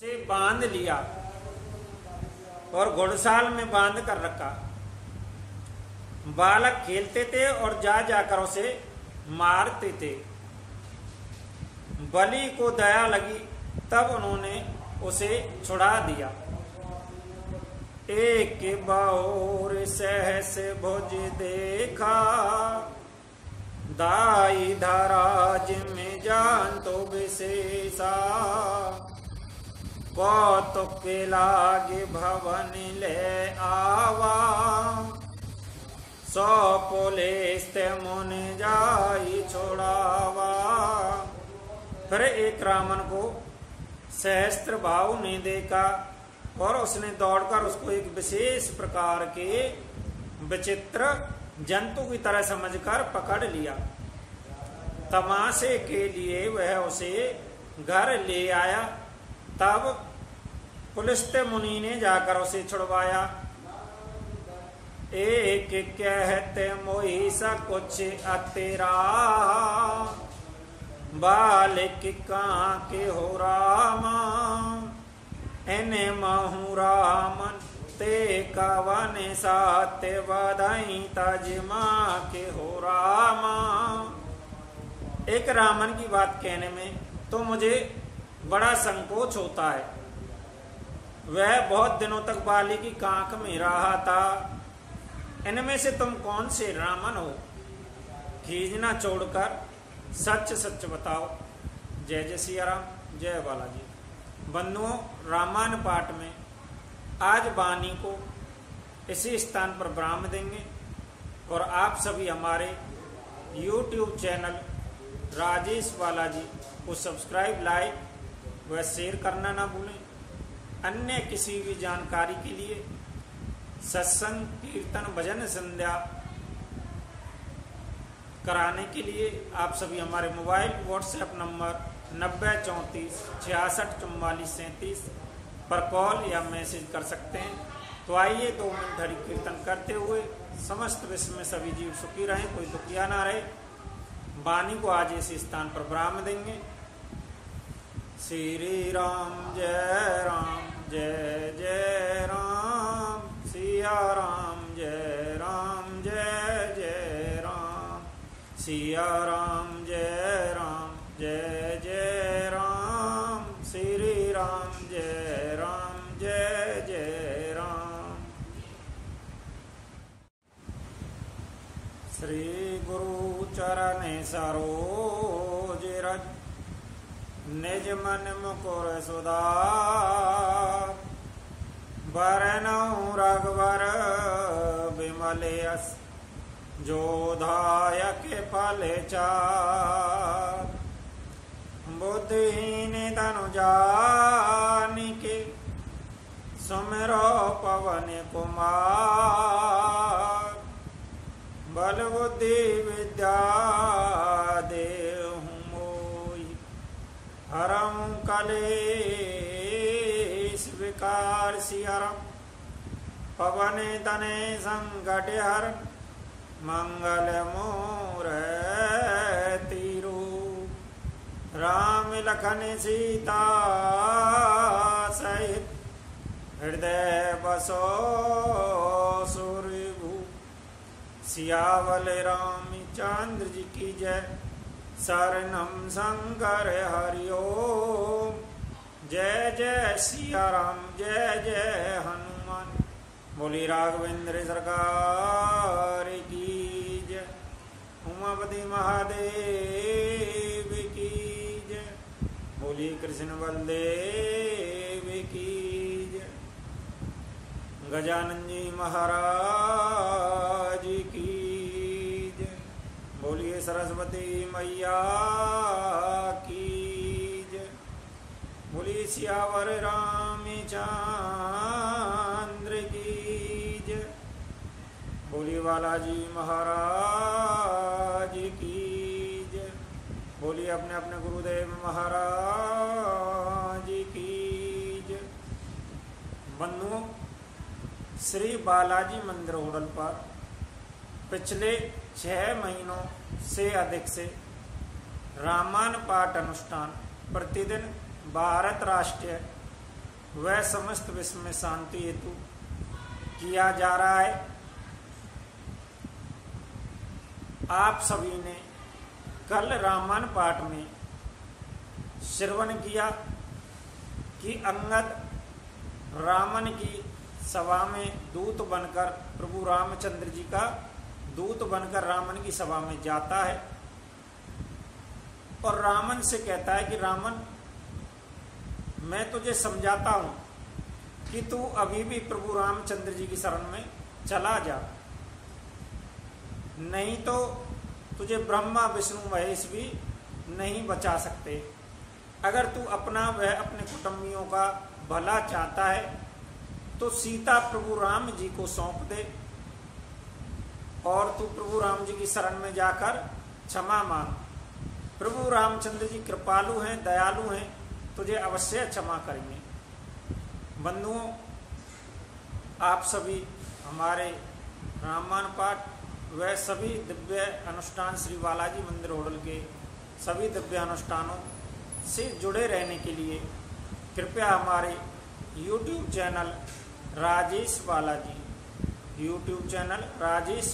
से बांध लिया और घुड़साल में बांध कर रखा। बालक खेलते थे और जा जाकर उसे मारते थे। बलि को दया लगी तब उन्होंने उसे छुड़ा दिया। एक बार सहस भुज देखा, दाई धराज में जान तो विशेषा। कौतुक के लागे भवन ले आवा, सौ पुलिस मुन जाई छोड़ावा। फिर एक रावण को सहस्त्र भाव ने देखा और उसने दौड़कर उसको एक विशेष प्रकार के विचित्र जंतु की तरह समझकर पकड़ लिया। तमाशे के लिए वह उसे घर ले आया। तब पुलिस्त्य मुनि ने जाकर उसे छुड़वाया। एक कहते मोहि सा कुछ अतेरा, बालिक कहाँ के हो रामा। एने महु रामन ते कवन सात्य बधाई तजमा के हो रामा। एक रामन की बात कहने में तो मुझे बड़ा संकोच होता है। वह बहुत दिनों तक बाली की कांख में रहा था। इनमें से तुम कौन से रामन हो? खींचना छोड़कर सच सच बताओ। जय जय सिया राम, जय बालाजी। बंधुओं, रामायण पाठ में आज वाणी को इसी स्थान पर विराम देंगे और आप सभी हमारे YouTube चैनल राजेश बालाजी को सब्सक्राइब, लाइक व शेयर करना ना भूलें। अन्य किसी भी जानकारी के लिए सत्संग, कीर्तन, भजन, संध्या कराने के लिए आप सभी हमारे मोबाइल व्हाट्सएप नंबर 9034 66 44 37 पर कॉल या मैसेज कर सकते हैं। तो आइए 2 मिनट हरि कीर्तन करते हुए समस्त विश्व में सभी जीव सुखी रहें, कोई दुखिया ना रहे। वाणी को आज इस स्थान पर विराम देंगे। श्री राम जय जय राम, सिया राम जय जय राम, सिया राम जय जय राम, श्री राम जय राम। श्री गुरु चरण सरोज रज, निज मन मुकुर सुधार। बरनउँ रघुवर विमल यस, जो दायक फल चार। बुद्धिहीन तनु जानिके, सुमिरो पवन कुमार। बल बुद्धि विद्या देहु मोहि, हरं कलेश विकार सिहरं। पवन तने संकट हरं, मंगल मूर्ति रूप। राम लखन सीता सहित, हृदय बसो सुरभूप। सियावल रामचंद्र जी की जय, शरणम शंकर हरि ओम। जय जय सिया राम, जय जय हनुमान। बोली राघवेंद्र सरकार की जय, उमापति महादेव की जय। बोली कृष्ण बलदेव की जय, गजानन जी महाराज की जय। बोलिए सरस्वती मैया की जय। बोलिए सियावर रामचंद्र की जय। बोलिए बालाजी महाराज की जय। बोलिए अपने अपने गुरुदेव महाराज की जय। बंधुओं, श्री बालाजी मंदिर होटल पर पिछले 6 महीनों से अधिक से रामायण पाठ अनुष्ठान प्रतिदिन भारत राष्ट्रीय वह समस्त विश्व में शांति हेतु किया जा रहा है। आप सभी ने कल रामायण पाठ में श्रवण किया कि अंगद रावण की सभा में दूत बनकर, प्रभु रामचंद्र जी का दूत बनकर रावण की सभा में जाता है और रावण से कहता है कि रावण, मैं तुझे समझाता हूं कि तू अभी भी प्रभु रामचंद्र जी की शरण में चला जा, नहीं तो तुझे ब्रह्मा विष्णु महेश भी नहीं बचा सकते। अगर तू अपना वह अपने कुटुंबियों का भला चाहता है तो सीता प्रभु राम जी को सौंप दे और तू प्रभु राम जी की शरण में जाकर क्षमा मांग। प्रभु रामचंद्र जी कृपालु हैं, दयालु हैं, तुझे अवश्य क्षमा करेंगे। बंधुओं, आप सभी हमारे रामायण पाठ व सभी दिव्य अनुष्ठान श्री बालाजी मंदिर होडल के सभी दिव्य अनुष्ठानों से जुड़े रहने के लिए कृपया हमारे YouTube चैनल राजेश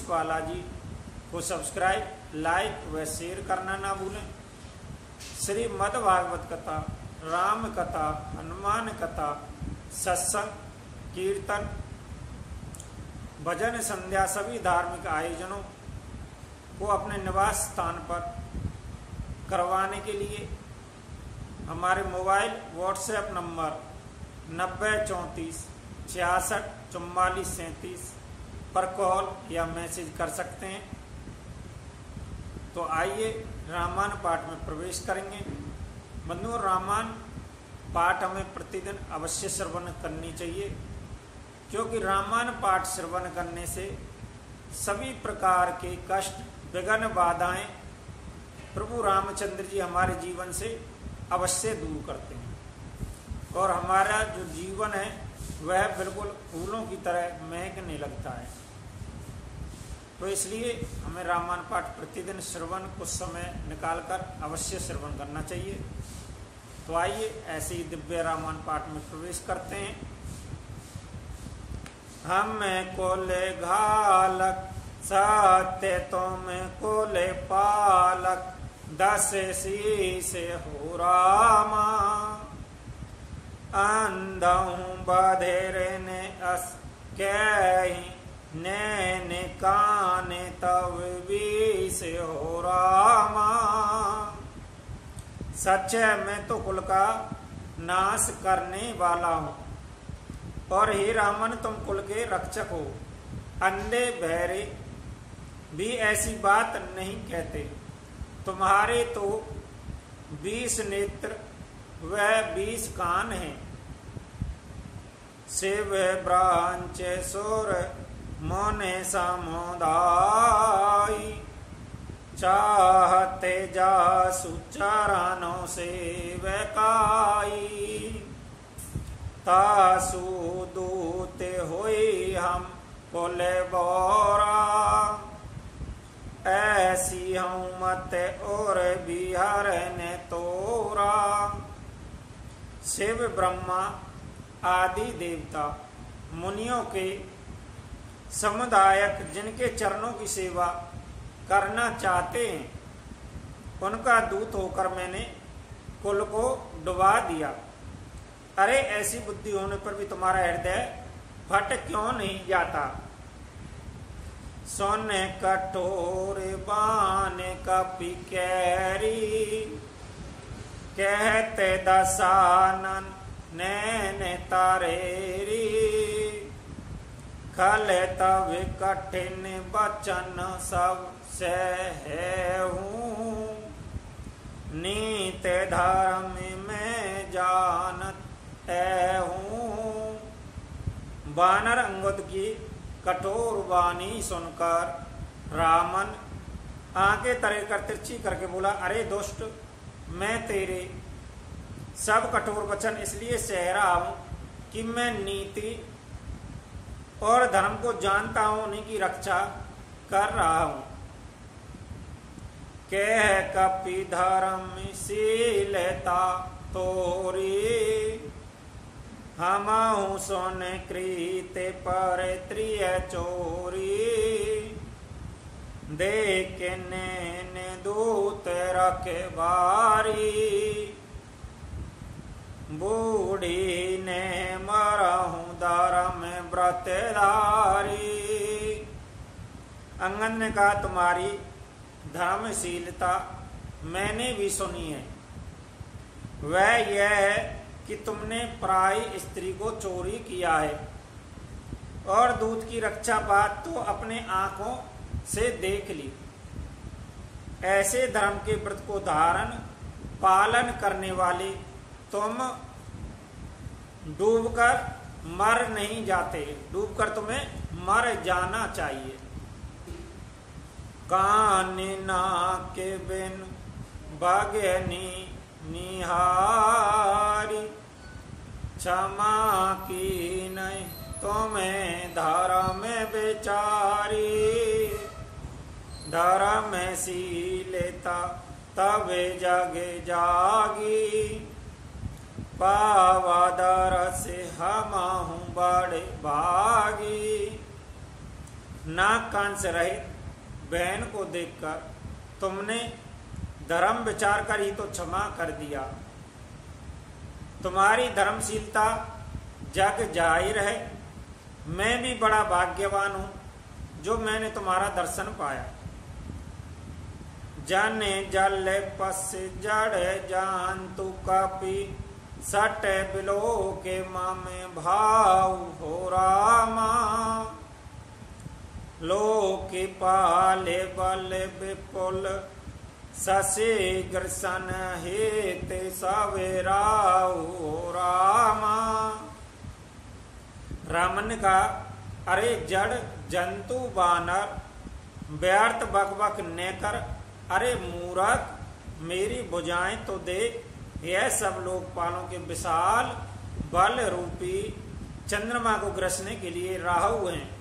बालाजी को सब्सक्राइब, लाइक व शेयर करना ना भूलें। श्री मद भागवत कथा, राम कथा, हनुमान कथा, सत्संग, कीर्तन, भजन, संध्या सभी धार्मिक आयोजनों को अपने निवास स्थान पर करवाने के लिए हमारे मोबाइल व्हाट्सएप नंबर 9034 66 44 37 पर कॉल या मैसेज कर सकते हैं। तो आइए रामायण पाठ में प्रवेश करेंगे। बंधुओं, रामायण पाठ हमें प्रतिदिन अवश्य श्रवण करनी चाहिए, क्योंकि रामायण पाठ श्रवण करने से सभी प्रकार के कष्ट, विघ्न, बाधाएं प्रभु रामचंद्र जी हमारे जीवन से अवश्य दूर करते हैं और हमारा जो जीवन है वह बिल्कुल फूलों की तरह महकने लगता है। तो इसलिए हमें रामायण पाठ प्रतिदिन श्रवण कुछ समय निकालकर अवश्य श्रवण करना चाहिए। तो आइए ऐसे ही दिव्य रामायण पाठ में प्रवेश करते हैं। हमें कोले घालक सत्य तुम कोले पालक, 10 शीश हो रामा, अंधहूँ बधेरे ने अस कहीं, नैने काने तब बीस हो रामा। सच है मैं तो कुल का नाश करने वाला हूँ और हे रावण तुम कुल के रक्षक हो। अंधे बहरे भी ऐसी बात नहीं कहते, तुम्हारे तो 20 नेत्र व 20 कान हैं। शिव ब्रांच सुर मोने समुदाय, चाहते जासु चरणों से वकाई। तासु दूते हुई हम कोले बोरा, ऐसी हूँ मत और बिहार ने तोरा। शिव ब्रह्मा आदि देवता मुनियों के समुदायक जिनके चरणों की सेवा करना चाहते हैं, उनका दूत होकर मैंने कुल को डुबा दिया। अरे ऐसी बुद्धि होने पर भी तुम्हारा हृदय फट क्यों नहीं जाता। सोने कठोर बान कपि कैरी, कहते दसानन नैन तारेरी। खले तब कठिन बचन सब सहूँ, नीत धर्म में जानत हूँ। वानर अंगद की कठोर वाणी सुनकर रावण आंखें तरे कर तिरछी करके बोला, अरे दुष्ट, मैं तेरे सब कठोर वचन इसलिए सह रहा हूं कि मैं नीति और धर्म को जानता हूं, उन्हीं की रक्षा कर रहा हूं। कह कपि धर्म शीलता तोरी, हमहु सोन कृते पर त्रिय चोरी देख ने दूत रखे बारी बूढ़ी ने मरहूँ धर्म व्रतधारी। अंगद ने कहा तुम्हारी धर्मशीलता मैंने भी सुनी है, वह यह है कि तुमने पराई स्त्री को चोरी किया है और दूध की रक्षा बात तो अपने आंखों से देख ली। ऐसे धर्म के व्रत को धारण पालन करने वाले तुम डूबकर मर नहीं जाते, डूबकर तुम्हें मर जाना चाहिए। कानी ना के बिन भगनी निहारी क्षमा की नहीं तुम्हें धर्म बेचारी। धर्मशीलता तब जग जागी पावादर से हमहु बड़े भागी। नाक कान से रहित बहन को देखकर तुमने धर्म विचार कर ही तो क्षमा कर दिया। तुम्हारी धर्मशीलता जग जाहिर है, मैं भी बड़ा भाग्यवान हूं जो मैंने तुम्हारा दर्शन पाया। जाने जल पस जड़ जानतु कपि सट बिलो के मामे भाव हो रामा। लोक पाले बल विपुल सशीघ्र सन हेत सवेराव हो रामा। रामन का अरे जड़ जंतु बानर व्यर्थ बकबक न कर, अरे मूर्ख मेरी भुजाएं तो देख, यह सब लोकपालों के विशाल बल रूपी चंद्रमा को ग्रसने के लिए राहु हैं।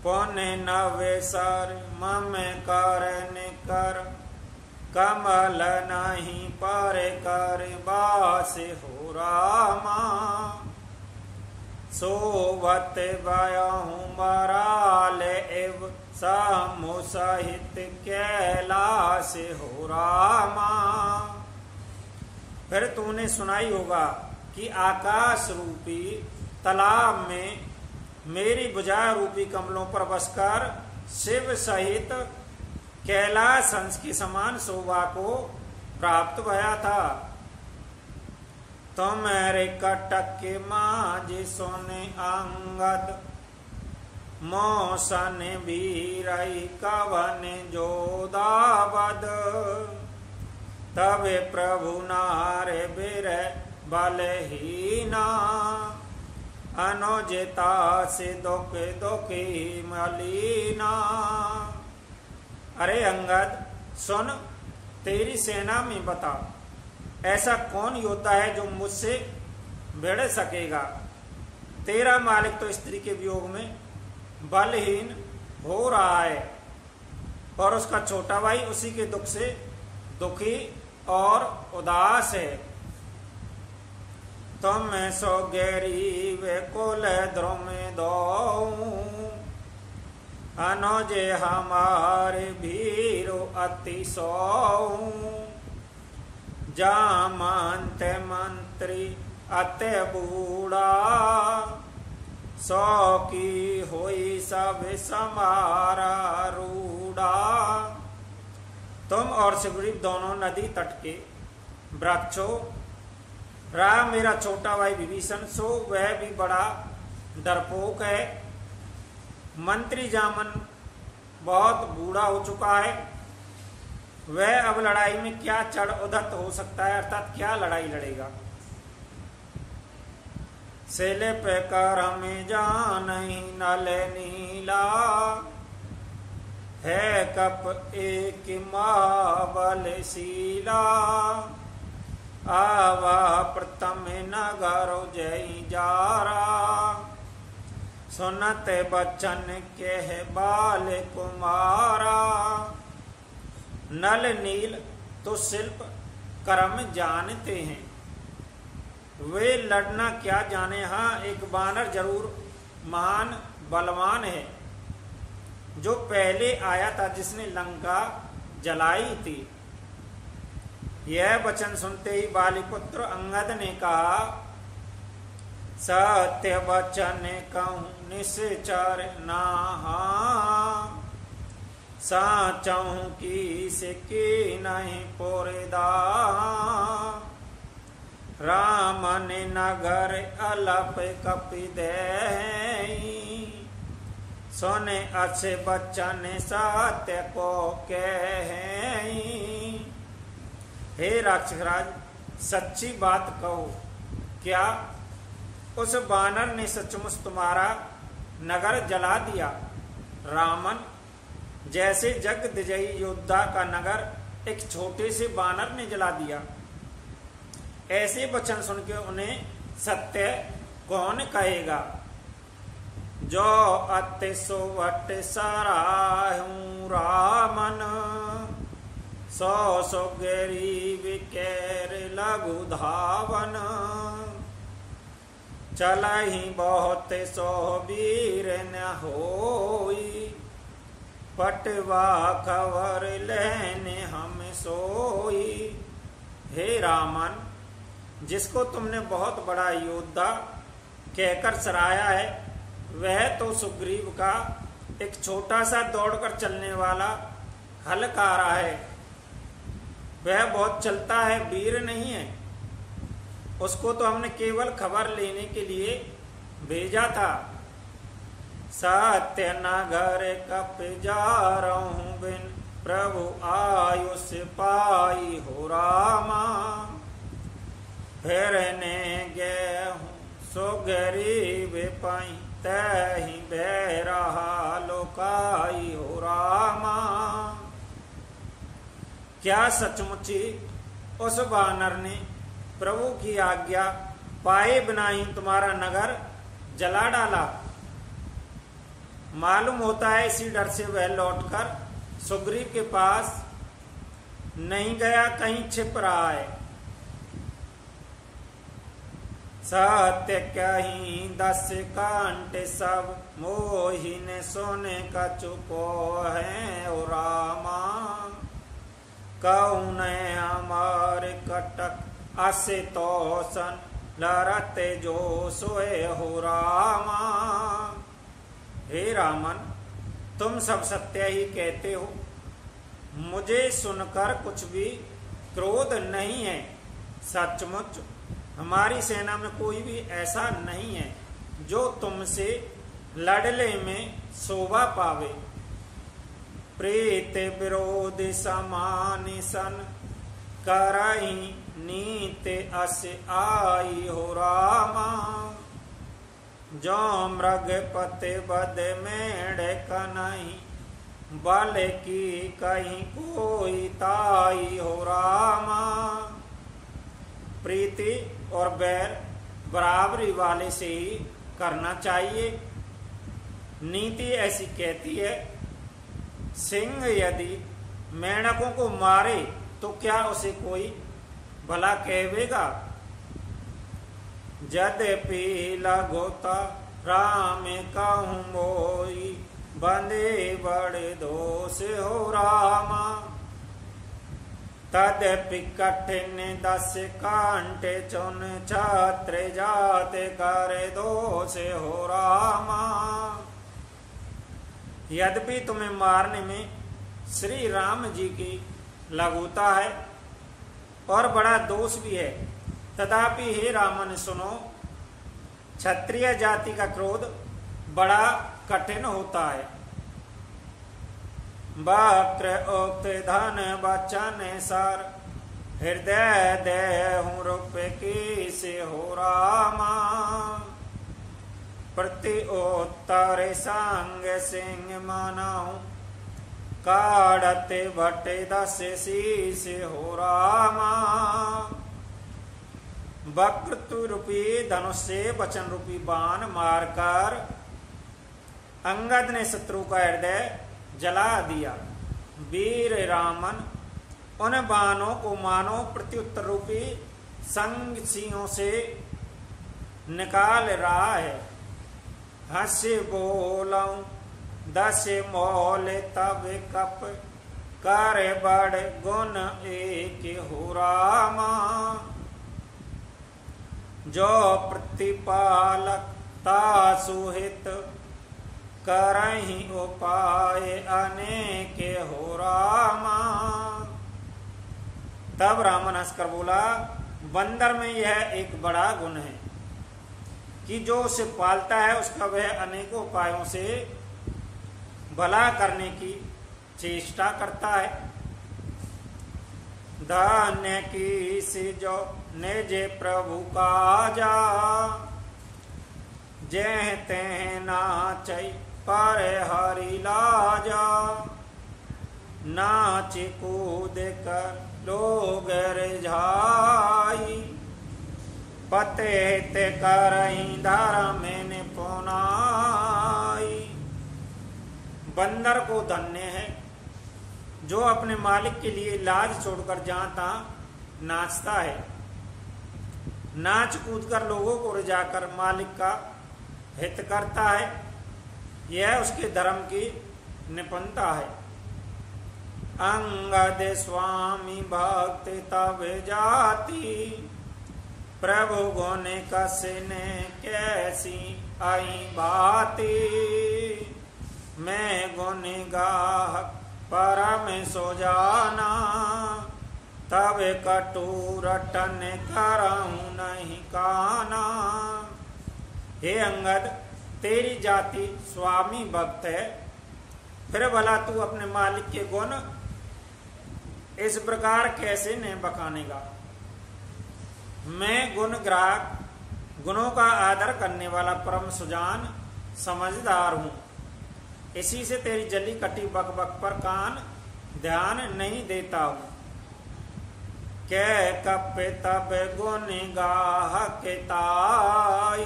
पौने नवे सर मम करन कर कमल नहीं पर कर बास हो रामा। सोवत बयहूँ मराल एव समूह सहित कैलाश हो रामा। फिर तूने सुनाई होगा कि आकाश रूपी तालाब में मेरी भुजा रूपी कमलों पर बसकर शिव सहित कैलाश हंस के समान शोभा को प्राप्त भया था। तुम्हारे कटक के माज सोने अंगद मौसन भी रही कवन जोदावद। तबे प्रभु नारे बिर बलहीना अनुजेता से दुख दुखी मलीना। अरे अंगद सुन, तेरी सेना में बता ऐसा कौन योद्धा है जो मुझसे भिड़ सकेगा। तेरा मालिक तो स्त्री के वियोग में बलहीन हो रहा है और उसका छोटा भाई उसी के दुख से दुखी और उदास है। तुम सो गरीब कुल द्रुम दो अनुजे हमारे भीरो अति सौ। जामंत मंत्री अत बूढ़ा सौ की होई सब समारा रूढ़ा। तुम और सुग्रीव दोनों नदी तट के वृक्षों, राम मेरा छोटा भाई विभीषण सो वह भी बड़ा डरपोक है। मंत्री जामन बहुत बूढ़ा हो चुका है, वह अब लड़ाई में क्या चढ़ उधत हो सकता है, अर्थात क्या लड़ाई लड़ेगा। सेले पे कर हमें जान नल नीला है कप एक महाबल शीला। आवा प्रथम नगर जय जारा सुनत बचन के बाल कुमारा। नल नील तो शिल्प कर्म जानते हैं, वे लड़ना क्या जाने। हाँ, एक बानर जरूर महान बलवान है जो पहले आया था, जिसने लंका जलाई थी। यह वचन सुनते ही बालीपुत्र अंगद ने कहा, सत्य वचन कहूं निश्चर नाहा, साचहूं की सिकी नहीं पोरेदा, रामन नगर अलप कपि दे, सोने अच्छे बच्चन सत्य को कहे। हे राक्षसराज, सच्ची बात कहो, क्या उस बानर ने सचमुच तुम्हारा नगर जला दिया? रामन जैसे जगदजयी योद्धा का नगर एक छोटे से बानर ने जला दिया। ऐसे वचन सुन के उन्हें सत्य कौन कहेगा? जो अति सोवट सराहूं रामन, सो सो गरीब कैर लघु धावन, चलहि बहुत सो वीर न होई, पटवा खबर लेने हम सोई। हे रामन, जिसको तुमने बहुत बड़ा योद्धा कहकर सराहा है, वह तो सुग्रीव का एक छोटा सा दौड़कर चलने वाला हलकारा है। वह बहुत चलता है, वीर नहीं है। उसको तो हमने केवल खबर लेने के लिए भेजा था। सत्य नगर कप जा रहूं बिन, प्रभु आयुष पाई हो रामा, फिरने गए हूँ सो गरीब पाई, तही बह रहा लोकाई हो रामा। क्या सचमुची उस बानर ने प्रभु की आज्ञा पाए बिना ही तुम्हारा नगर जला डाला? मालूम होता है इसी डर से वह लौटकर सुग्रीव के पास नहीं गया, कहीं छिप रहा है। सत्य कहीं 10 कांटे सब, मोही ने सोने का चुपो है ओ रामा, कौन हमारे कटक असे तोसन, लड़ते जो सोए हो रामा। हे रामन, तुम सब सत्य ही कहते हो, मुझे सुनकर कुछ भी क्रोध नहीं है। सचमुच हमारी सेना में कोई भी ऐसा नहीं है जो तुमसे लड़ने में शोभा पावे। प्रीत विरोध समान सन, करही नीत अस आई हो रामा, जो मृग पते बद मेढ़ कनही, बल की कहीं कोई ताई हो रामा। प्रीति और बैर बराबरी वाले से ही करना चाहिए। नीति ऐसी कहती है, सिंह यदि मेंढकों को मारे तो क्या उसे कोई भला कहेगा? यद्यपि लगोता राम कहूँ मोई, बंदे बड़े दोष हो रामा, तद्यपि कठिन 10 कांटे चुन, छात्र जाते करे दोष हो रामा। यद्यपि तुम्हें मारने में श्री राम जी की लघुता है और बड़ा दोष भी है, तथापि हे रामन सुनो, क्षत्रिय जाति का क्रोध बड़ा कठिन होता है। वक्र उक्त धन वचन सर, हृदय देहूं रूप की से हो रामा, प्रति उत्तर संग सिंह मनाऊं, काढ़ते भट्टे 10 शीश हो रामा। वक्र रूपी धनुष से वचन रूपी बाण मारकर अंगद ने शत्रु का हृदय जला दिया। वीर रामन उन बाणों को मानो प्रत्युत्तर रूपी संग सिंहों से निकाल रहा है। हंस बोलऊं 10 मोल तब कप, कर बड़ गुण एक हो रामा। जो प्रतिपालक ता सुहित, करहि उपाय अनेक हो रामा। तब रावण हंसकर बोला, बंदर में यह एक बड़ा गुण है कि जो उसे पालता है उसका वह अनेकों उपायों से भला करने की चेष्टा करता है। धन्य की से जो निज प्रभु काजा, जह तह नाचै पर हरि लाजा। नाच कूद कर लोग रिझाई, पते ते करहीं धर्म निपुनाई। बंदर को धन्य है जो अपने मालिक के लिए लाज छोड़कर जहां तहां नाचता है, नाच कूद कर लोगों को रिझाकर मालिक का हित करता है। यह उसके धर्म की निपुणता है। अंगद स्वामी भक्त तब जाति, प्रभु गुण कसने कैसी आई बाती। मैं गुण गाहक परम सो जाना, तब कटु रटन करऊं नहीं काना। हे अंगद, तेरी जाति स्वामी भक्त है, फिर भला तू अपने मालिक के गुण इस प्रकार कैसे नहीं बखानेगा। मैं गुण ग्राहक, गुणों का आदर करने वाला परम सुजान समझदार हूं, इसी से तेरी जली कटी बक बक पर कान ध्यान नहीं देता हूं। कै कप तब गुण गाहक ताई,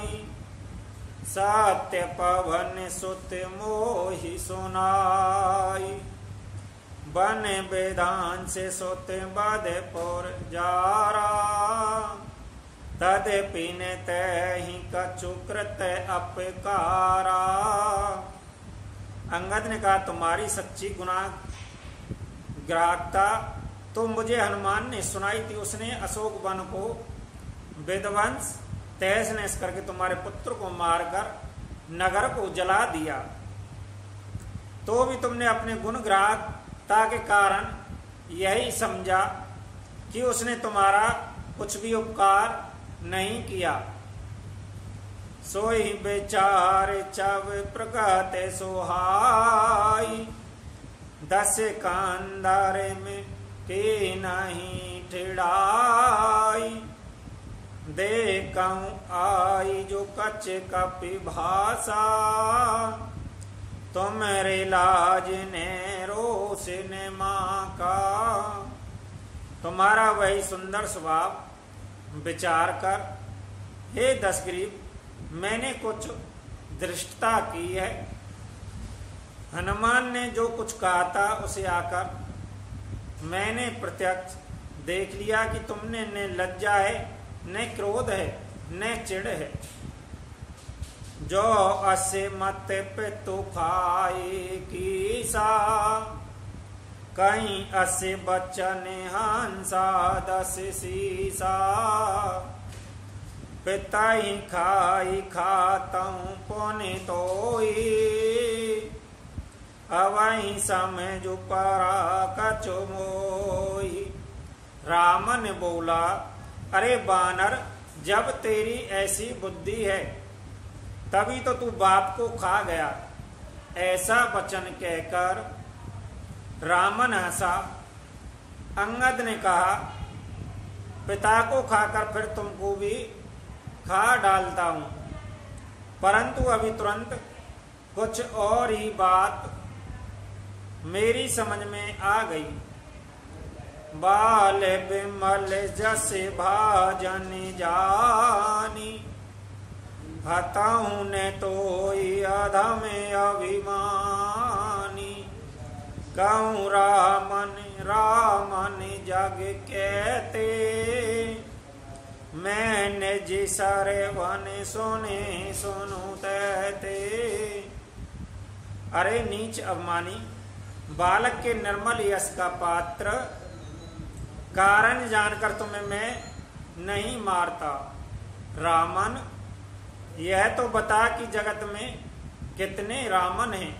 सत्य पवन सुत मोहि सुनाई। बन विधान से सुत बदपुर जारा, तदपि न तहि कछु कृत अपकारा। अंगद ने कहा, तुम्हारी सच्ची गुनाहग्राहकता तो मुझे हनुमान ने सुनाई थी। उसने अशोक वन को विध्वंस तहस नहस करके तुम्हारे पुत्र को मारकर नगर को जला दिया, तो भी तुमने अपने गुणग्राहकता के कारण यही समझा कि उसने तुम्हारा कुछ भी उपकार नहीं किया। सोई बेचार चव प्रगत सोहाई, 10 कांदार में के नहीं ठिड़ाई। देखऊं आई जो कच कपि भाषा, तुमरे लाज ने रोष ने माँ का। तुम्हारा वही सुंदर स्वभाव विचार कर हे दशग्रीव, मैंने कुछ धृष्टता की है। हनुमान ने जो कुछ कहा था उसे आकर मैंने प्रत्यक्ष देख लिया कि तुमने न लज्जा है, न क्रोध है, न चिढ़ है। जो असे मत पे तो खाए की सा, कहीं असे बचन हंसा 10 सीसा। पिता ही खाई खाताऊं पुनि तोई, अवहीं समझ परा कछु मोई। रामन बोला, अरे बानर, जब तेरी ऐसी बुद्धि है तभी तो तू बाप को खा गया। ऐसा वचन कहकर रामन हंसा। अंगद ने कहा, पिता को खाकर फिर तुमको भी खा डालता हूं, परंतु अभी तुरंत कुछ और ही बात मेरी समझ में आ गई। बाल बिमल जस भाजन जानी, हताहू ने तो अधम अभिमानी। कहूँ रामन रामन जग कहते, मैंने जी सारे वन सुने सुनु तैते। अरे नीच अवमानी, बालक के निर्मल यश का पात्र, कारण जानकर तुम्हें मैं नहीं मारता। रामन, यह तो बता कि जगत में कितने रामन हैं।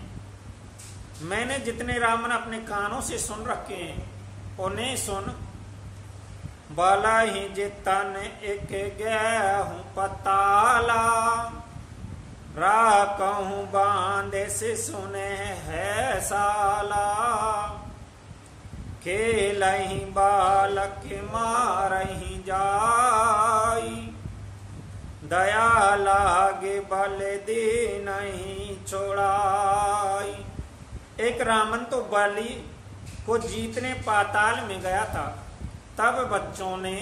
मैंने जितने रामन अपने कानों से सुन रखे हैं उन्हें सुन। बाला ही जितन एक गया हूं पताला, राकहूं बांधे से सुने है साला। खेलही बालक मारही जाई, दया लागे बल दे नहीं छोड़ाई। एक रामन तो बलि को जीतने पाताल में गया था, तब बच्चों ने